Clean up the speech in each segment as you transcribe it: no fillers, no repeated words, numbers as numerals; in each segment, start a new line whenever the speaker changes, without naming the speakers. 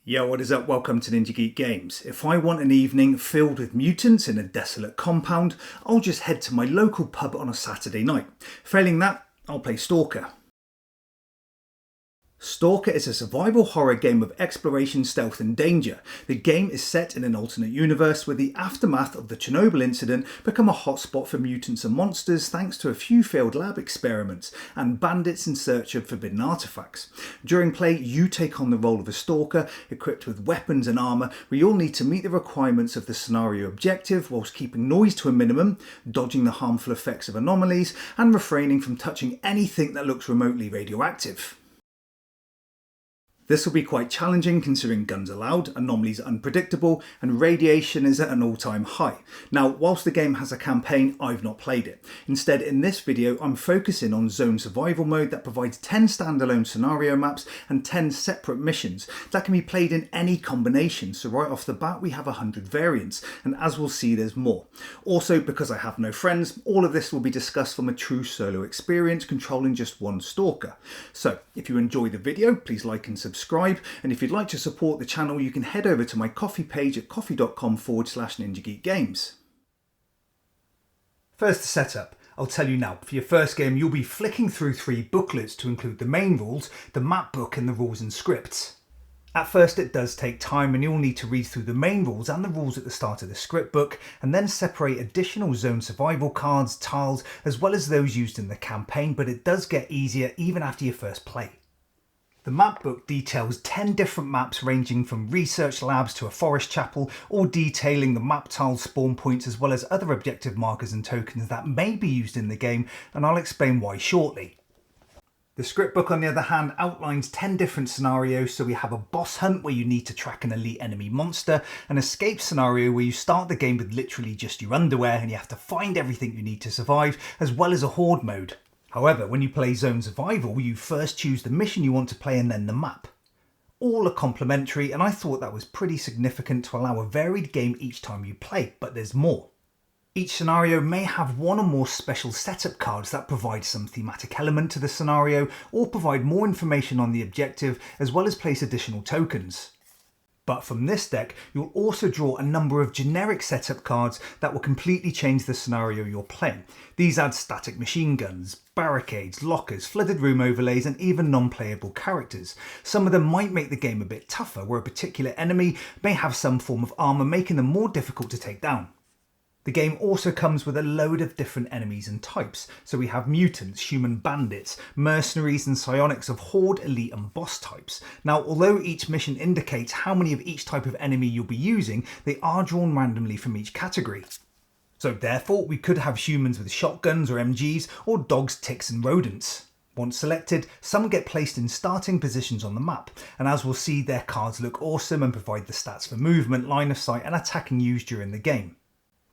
Yo, what is up? Welcome to Ninja Geek Games. If I want an evening filled with mutants in a desolate compound, I'll just head to my local pub on a Saturday night. Failing that, I'll play Stalker. Stalker is a survival horror game of exploration, stealth and danger. The game is set in an alternate universe where the aftermath of the Chernobyl incident become a hotspot for mutants and monsters thanks to a few failed lab experiments and bandits in search of forbidden artifacts. During play, you take on the role of a stalker equipped with weapons and armour where you'll need to meet the requirements of the scenario objective whilst keeping noise to a minimum, dodging the harmful effects of anomalies and refraining from touching anything that looks remotely radioactive. This will be quite challenging considering guns are loud, anomalies are unpredictable, and radiation is at an all-time high. Now, whilst the game has a campaign, I've not played it. Instead, in this video, I'm focusing on Zone Survival mode that provides 10 standalone scenario maps and 10 separate missions that can be played in any combination. So right off the bat, we have 100 variants, and as we'll see, there's more. Also, because I have no friends, all of this will be discussed from a true solo experience controlling just one stalker. So, if you enjoy the video, please like and subscribe, and if you'd like to support the channel you can head over to my Ko-fi page at ko-fi.com/ninjageekgames. First, the setup. I'll tell you now, for your first game you'll be flicking through 3 booklets to include the main rules, the map book and the rules and scripts. At first it does take time and you'll need to read through the main rules and the rules at the start of the script book and then separate additional zone survival cards, tiles as well as those used in the campaign, but it does get easier even after your first play. The map book details 10 different maps ranging from research labs to a forest chapel, all detailing the map tiles, spawn points as well as other objective markers and tokens that may be used in the game, and I'll explain why shortly. The script book on the other hand outlines 10 different scenarios, so we have a boss hunt where you need to track an elite enemy monster, an escape scenario where you start the game with literally just your underwear and you have to find everything you need to survive, as well as a horde mode. However, when you play Zone Survival, you first choose the mission you want to play and then the map. All are complementary, and I thought that was pretty significant to allow a varied game each time you play, but there's more. Each scenario may have one or more special setup cards that provide some thematic element to the scenario or provide more information on the objective as well as place additional tokens. But from this deck, you'll also draw a number of generic setup cards that will completely change the scenario you're playing. These add static machine guns, barricades, lockers, flooded room overlays, and even non-playable characters. Some of them might make the game a bit tougher, where a particular enemy may have some form of armour, making them more difficult to take down. The game also comes with a load of different enemies and types, so we have mutants, human bandits, mercenaries and psionics of horde, elite and boss types. Now, although each mission indicates how many of each type of enemy you'll be using, they are drawn randomly from each category. So therefore, we could have humans with shotguns or MGs, or dogs, ticks and rodents. Once selected, some get placed in starting positions on the map, and as we'll see, their cards look awesome and provide the stats for movement, line of sight and attacking used during the game.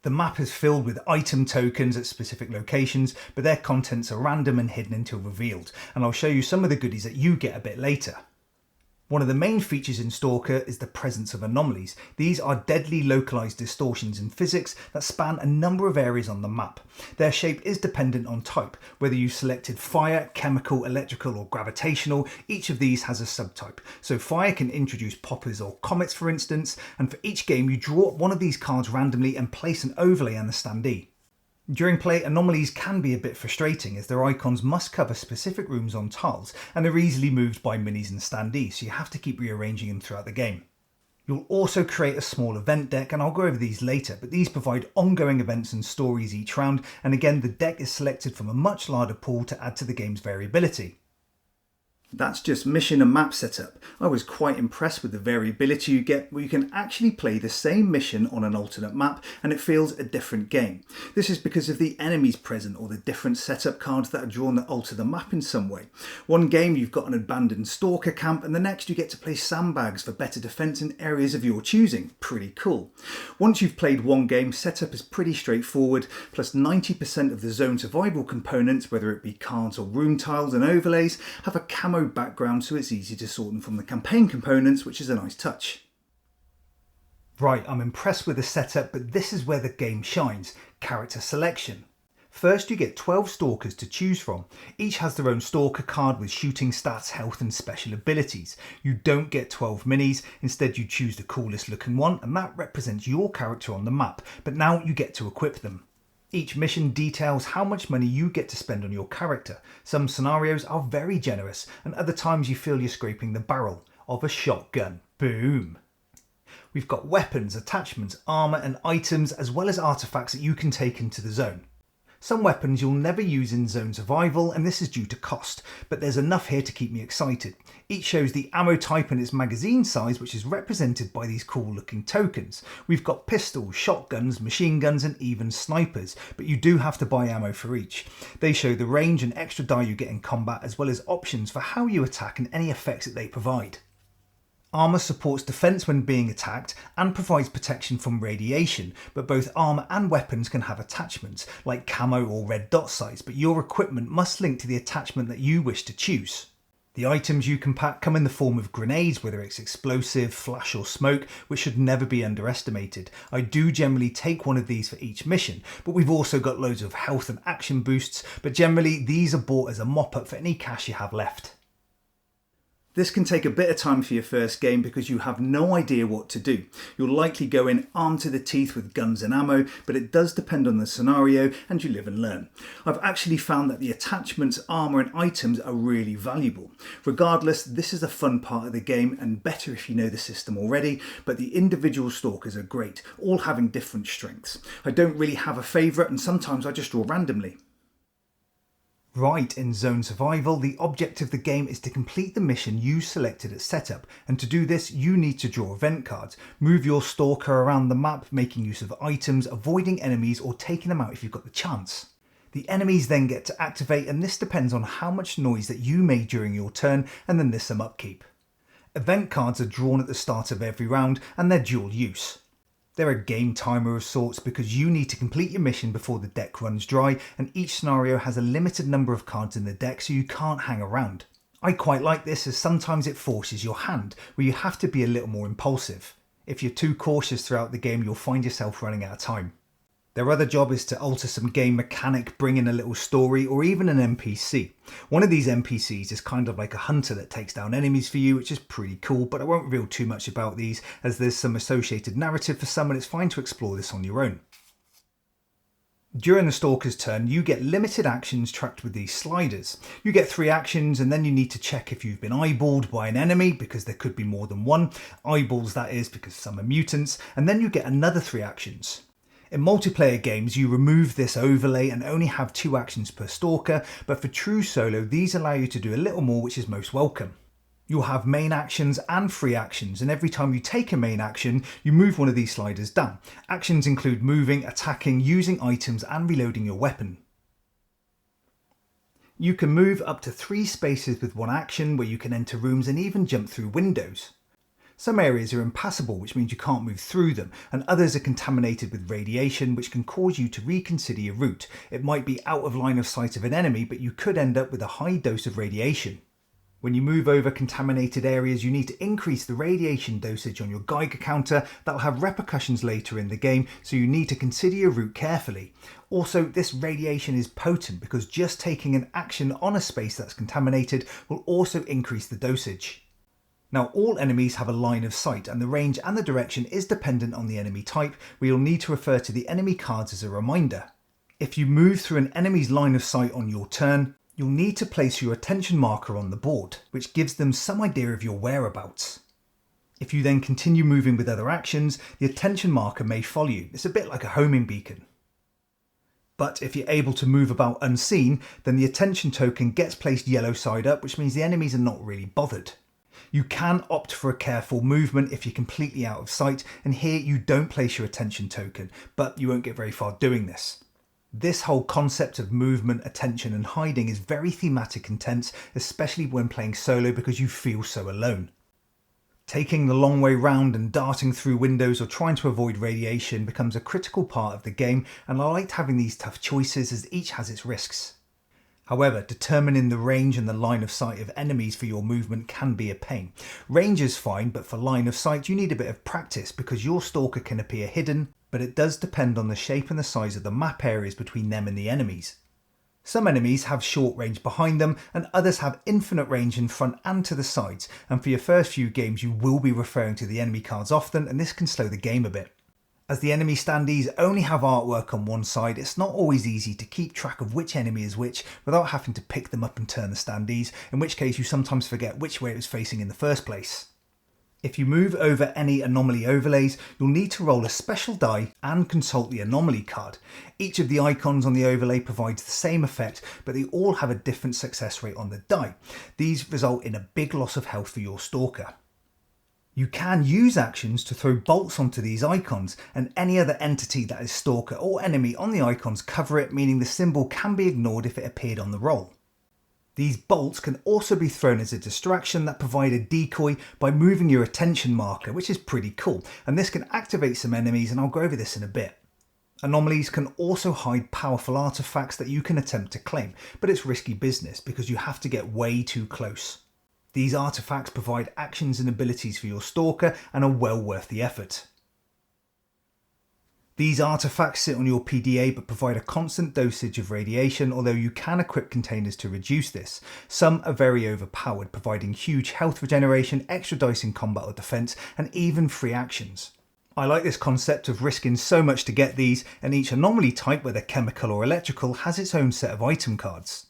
The map is filled with item tokens at specific locations, but their contents are random and hidden until revealed, and I'll show you some of the goodies that you get a bit later. One of the main features in Stalker is the presence of anomalies. These are deadly localized distortions in physics that span a number of areas on the map. Their shape is dependent on type. Whether you selected fire, chemical, electrical or gravitational, each of these has a subtype. So fire can introduce poppers or comets for instance, and for each game you draw one of these cards randomly and place an overlay on the standee. During play, anomalies can be a bit frustrating as their icons must cover specific rooms on tiles and they're easily moved by minis and standees, so you have to keep rearranging them throughout the game. You'll also create a small event deck, and I'll go over these later, but these provide ongoing events and stories each round, and again the deck is selected from a much larger pool to add to the game's variability. That's just mission and map setup. I was quite impressed with the variability you get where you can actually play the same mission on an alternate map and it feels a different game. This is because of the enemies present or the different setup cards that are drawn that alter the map in some way. One game you've got an abandoned stalker camp and the next you get to place sandbags for better defence in areas of your choosing. Pretty cool. Once you've played one game, setup is pretty straightforward, plus 90% of the zone survival components, whether it be cards or room tiles and overlays, have a camo background so it's easy to sort them from the campaign components, which is a nice touch. Right, I'm impressed with the setup, but this is where the game shines: character selection. First, you get 12 stalkers to choose from. Each has their own stalker card with shooting stats, health and special abilities. You don't get 12 minis, instead you choose the coolest looking one, and that represents your character on the map, but now you get to equip them. Each mission details how much money you get to spend on your character. Some scenarios are very generous, and other times you feel you're scraping the barrel of a shotgun. Boom! We've got weapons, attachments, armour and items, as well as artefacts that you can take into the zone. Some weapons you'll never use in zone survival, and this is due to cost, but there's enough here to keep me excited. Each shows the ammo type and its magazine size, which is represented by these cool looking tokens. We've got pistols, shotguns, machine guns and even snipers, but you do have to buy ammo for each. They show the range and extra die you get in combat, as well as options for how you attack and any effects that they provide. Armour supports defence when being attacked and provides protection from radiation, but both armour and weapons can have attachments, like camo or red dot sights, but your equipment must link to the attachment that you wish to choose. The items you can pack come in the form of grenades, whether it's explosive, flash or smoke, which should never be underestimated. I do generally take one of these for each mission, but we've also got loads of health and action boosts, but generally these are bought as a mop-up for any cash you have left. This can take a bit of time for your first game because you have no idea what to do. You'll likely go in armed to the teeth with guns and ammo, but it does depend on the scenario and you live and learn. I've actually found that the attachments, armour and items are really valuable. Regardless, this is a fun part of the game and better if you know the system already, but the individual stalkers are great, all having different strengths. I don't really have a favourite and sometimes I just draw randomly. Right, in zone survival, the objective of the game is to complete the mission you selected at setup, and to do this you need to draw event cards. Move your stalker around the map, making use of items, avoiding enemies or taking them out if you've got the chance. The enemies then get to activate, and this depends on how much noise that you made during your turn, and then there's some upkeep. Event cards are drawn at the start of every round and they're dual use. They're a game timer of sorts because you need to complete your mission before the deck runs dry, and each scenario has a limited number of cards in the deck so you can't hang around. I quite like this as sometimes it forces your hand, where you have to be a little more impulsive. If you're too cautious throughout the game, you'll find yourself running out of time. Their other job is to alter some game mechanic, bring in a little story or even an NPC. One of these NPCs is kind of like a hunter that takes down enemies for you, which is pretty cool, but I won't reveal too much about these as there's some associated narrative for some and it's fine to explore this on your own. During the Stalker's turn, you get limited actions tracked with these sliders. You get 3 actions and then you need to check if you've been eyeballed by an enemy, because there could be more than one. Eyeballs, that is, because some are mutants, and then you get another 3 actions. In multiplayer games, you remove this overlay and only have 2 actions per stalker, but for true solo, these allow you to do a little more, which is most welcome. You'll have main actions and free actions, and every time you take a main action, you move one of these sliders down. Actions include moving, attacking, using items, and reloading your weapon. You can move up to 3 spaces with one action, where you can enter rooms and even jump through windows. Some areas are impassable, which means you can't move through them, and others are contaminated with radiation, which can cause you to reconsider your route. It might be out of line of sight of an enemy, but you could end up with a high dose of radiation. When you move over contaminated areas, you need to increase the radiation dosage on your Geiger counter. That'll have repercussions later in the game, so you need to consider your route carefully. Also, this radiation is potent because just taking an action on a space that's contaminated will also increase the dosage. Now, all enemies have a line of sight, and the range and the direction is dependent on the enemy type, where you'll need to refer to the enemy cards as a reminder. If you move through an enemy's line of sight on your turn, you'll need to place your attention marker on the board, which gives them some idea of your whereabouts. If you then continue moving with other actions, the attention marker may follow you. It's a bit like a homing beacon. But if you're able to move about unseen, then the attention token gets placed yellow side up, which means the enemies are not really bothered. You can opt for a careful movement if you're completely out of sight, and here you don't place your attention token, but you won't get very far doing this. This whole concept of movement, attention and hiding is very thematic and tense, especially when playing solo because you feel so alone. Taking the long way round and darting through windows or trying to avoid radiation becomes a critical part of the game, and I liked having these tough choices as each has its risks. However, determining the range and the line of sight of enemies for your movement can be a pain. Range is fine, but for line of sight you need a bit of practice because your stalker can appear hidden, but it does depend on the shape and the size of the map areas between them and the enemies. Some enemies have short range behind them and others have infinite range in front and to the sides, and for your first few games you will be referring to the enemy cards often, and this can slow the game a bit. As the enemy standees only have artwork on one side, it's not always easy to keep track of which enemy is which without having to pick them up and turn the standees, in which case you sometimes forget which way it was facing in the first place. If you move over any anomaly overlays, you'll need to roll a special die and consult the anomaly card. Each of the icons on the overlay provides the same effect, but they all have a different success rate on the die. These result in a big loss of health for your stalker. You can use actions to throw bolts onto these icons, and any other entity that is stalker or enemy on the icons cover it, meaning the symbol can be ignored if it appeared on the roll. These bolts can also be thrown as a distraction that provide a decoy by moving your attention marker, which is pretty cool, and this can activate some enemies, and I'll go over this in a bit. Anomalies can also hide powerful artifacts that you can attempt to claim, but it's risky business because you have to get way too close. These artifacts provide actions and abilities for your stalker and are well worth the effort. These artifacts sit on your PDA but provide a constant dosage of radiation, although you can equip containers to reduce this. Some are very overpowered, providing huge health regeneration, extra dice in combat or defense, and even free actions. I like this concept of risking so much to get these, and each anomaly type, whether chemical or electrical, has its own set of item cards.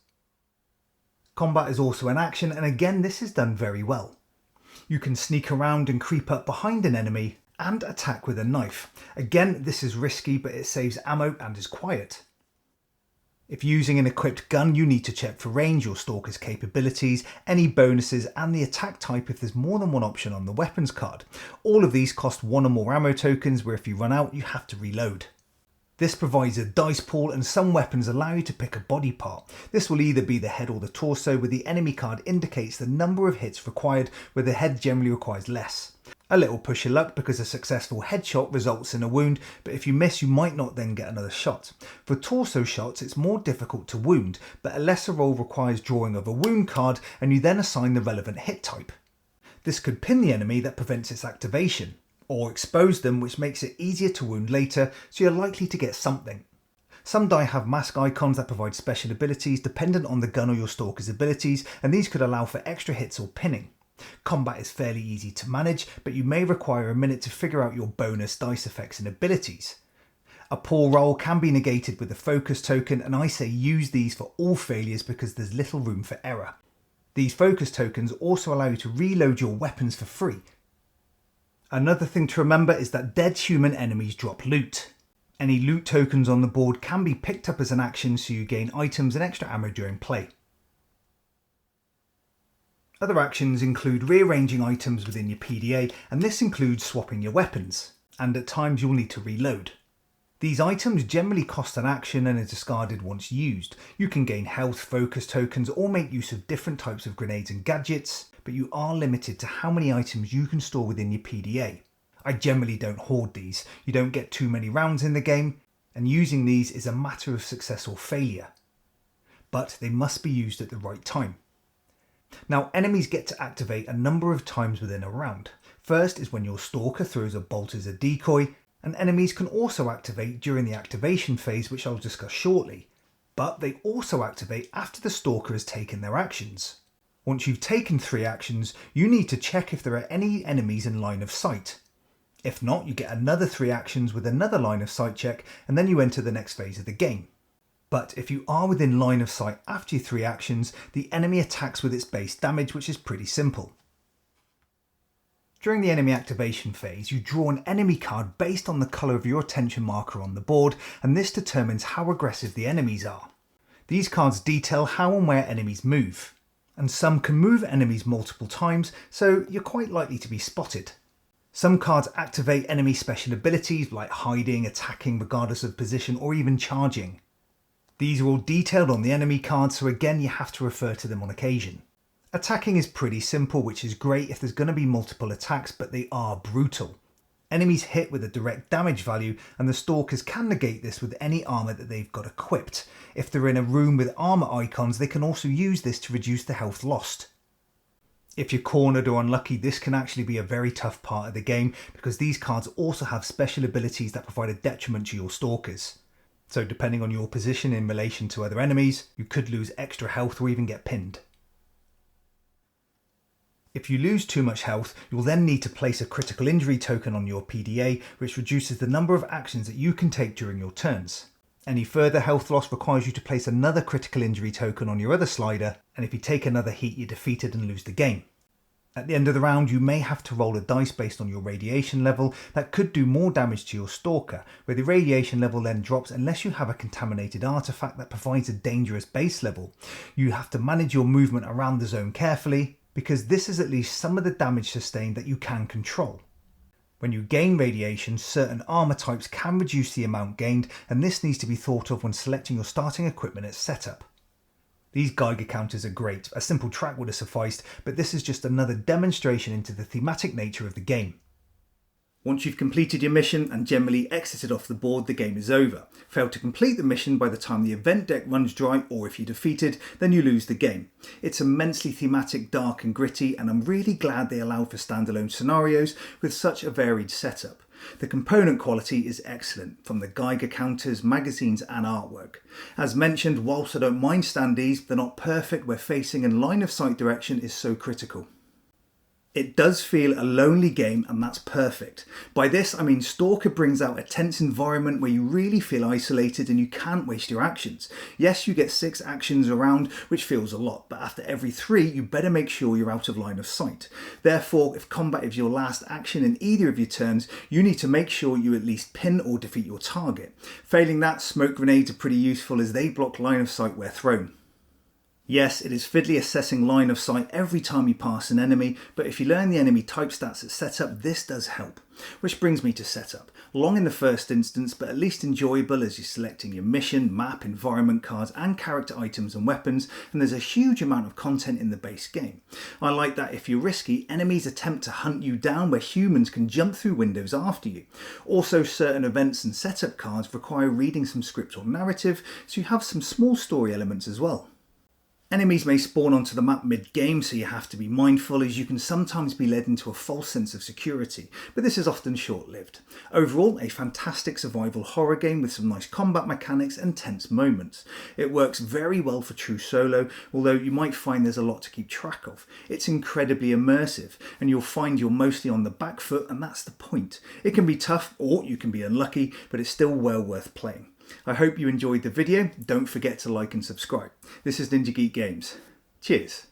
Combat is also an action, and again this is done very well. You can sneak around and creep up behind an enemy and attack with a knife. Again, this is risky, but it saves ammo and is quiet. If using an equipped gun, you need to check for range, your stalker's capabilities, any bonuses, and the attack type if there's more than one option on the weapons card. All of these cost one or more ammo tokens, where if you run out, you have to reload. This provides a dice pool, and some weapons allow you to pick a body part. This will either be the head or the torso, where the enemy card indicates the number of hits required, where the head generally requires less. A little push of luck because a successful headshot results in a wound, but if you miss you might not then get another shot. For torso shots it's more difficult to wound, but a lesser roll requires drawing of a wound card and you then assign the relevant hit type. This could pin the enemy that prevents its activation, or expose them, which makes it easier to wound later, so you're likely to get something. Some die have mask icons that provide special abilities dependent on the gun or your stalker's abilities, and these could allow for extra hits or pinning. Combat is fairly easy to manage, but you may require a minute to figure out your bonus dice effects and abilities. A poor roll can be negated with a focus token, and I say use these for all failures because there's little room for error. These focus tokens also allow you to reload your weapons for free. Another thing to remember is that dead human enemies drop loot. Any loot tokens on the board can be picked up as an action, so you gain items and extra ammo during play. Other actions include rearranging items within your PDA, and this includes swapping your weapons, and at times you'll need to reload. These items generally cost an action and are discarded once used. You can gain health, focus tokens, or make use of different types of grenades and gadgets, but you are limited to how many items you can store within your PDA. I generally don't hoard these. You don't get too many rounds in the game, and using these is a matter of success or failure. But they must be used at the right time. Now, enemies get to activate a number of times within a round. First is when your stalker throws a bolt as a decoy, and enemies can also activate during the activation phase, which I'll discuss shortly. But they also activate after the stalker has taken their actions. Once you've taken 3 actions, you need to check if there are any enemies in line of sight. If not, you get another 3 actions with another line of sight check, and then you enter the next phase of the game. But if you are within line of sight after your 3 actions, the enemy attacks with its base damage, which is pretty simple. During the enemy activation phase, you draw an enemy card based on the colour of your attention marker on the board, and this determines how aggressive the enemies are. These cards detail how and where enemies move, and some can move enemies multiple times, so you're quite likely to be spotted. Some cards activate enemy special abilities like hiding, attacking regardless of position, or even charging. These are all detailed on the enemy card, so again you have to refer to them on occasion. Attacking is pretty simple, which is great if there's going to be multiple attacks, but they are brutal. Enemies hit with a direct damage value, and the Stalkers can negate this with any armour that they've got equipped. If they're in a room with armour icons, they can also use this to reduce the health lost. If you're cornered or unlucky, this can actually be a very tough part of the game, because these cards also have special abilities that provide a detriment to your Stalkers. So depending on your position in relation to other enemies, you could lose extra health or even get pinned. If you lose too much health, you'll then need to place a critical injury token on your PDA, which reduces the number of actions that you can take during your turns. Any further health loss requires you to place another critical injury token on your other slider, and if you take another heat, you're defeated and lose the game. At the end of the round, you may have to roll a dice based on your radiation level that could do more damage to your Stalker, where the radiation level then drops unless you have a contaminated artifact that provides a dangerous base level. You have to manage your movement around the zone carefully, because this is at least some of the damage sustained that you can control. When you gain radiation, certain armour types can reduce the amount gained, and this needs to be thought of when selecting your starting equipment at setup. These Geiger counters are great, a simple track would have sufficed, but this is just another demonstration into the thematic nature of the game. Once you've completed your mission and generally exited off the board, the game is over. Fail to complete the mission by the time the event deck runs dry, or if you're defeated, then you lose the game. It's immensely thematic, dark and gritty, and I'm really glad they allowed for standalone scenarios with such a varied setup. The component quality is excellent, from the Geiger counters, magazines and artwork. As mentioned, whilst I don't mind standees, they're not perfect where facing and line of sight direction is so critical. It does feel a lonely game, and that's perfect. By this I mean Stalker brings out a tense environment where you really feel isolated and you can't waste your actions. Yes, you get 6 actions around, which feels a lot, but after every 3 you better make sure you're out of line of sight. Therefore, if combat is your last action in either of your turns, you need to make sure you at least pin or defeat your target. Failing that, smoke grenades are pretty useful as they block line of sight where thrown. Yes, it is fiddly assessing line of sight every time you pass an enemy, but if you learn the enemy type stats at setup, this does help. Which brings me to setup. Long in the first instance, but at least enjoyable as you're selecting your mission, map, environment cards and character items and weapons, and there's a huge amount of content in the base game. I like that if you're risky, enemies attempt to hunt you down where humans can jump through windows after you. Also, certain events and setup cards require reading some script or narrative, so you have some small story elements as well. Enemies may spawn onto the map mid-game, so you have to be mindful as you can sometimes be led into a false sense of security, but this is often short-lived. Overall, a fantastic survival horror game with some nice combat mechanics and tense moments. It works very well for true solo, although you might find there's a lot to keep track of. It's incredibly immersive, and you'll find you're mostly on the back foot, and that's the point. It can be tough, or you can be unlucky, but it's still well worth playing. I hope you enjoyed the video. Don't forget to like and subscribe. This is Ninja Geek Games. Cheers.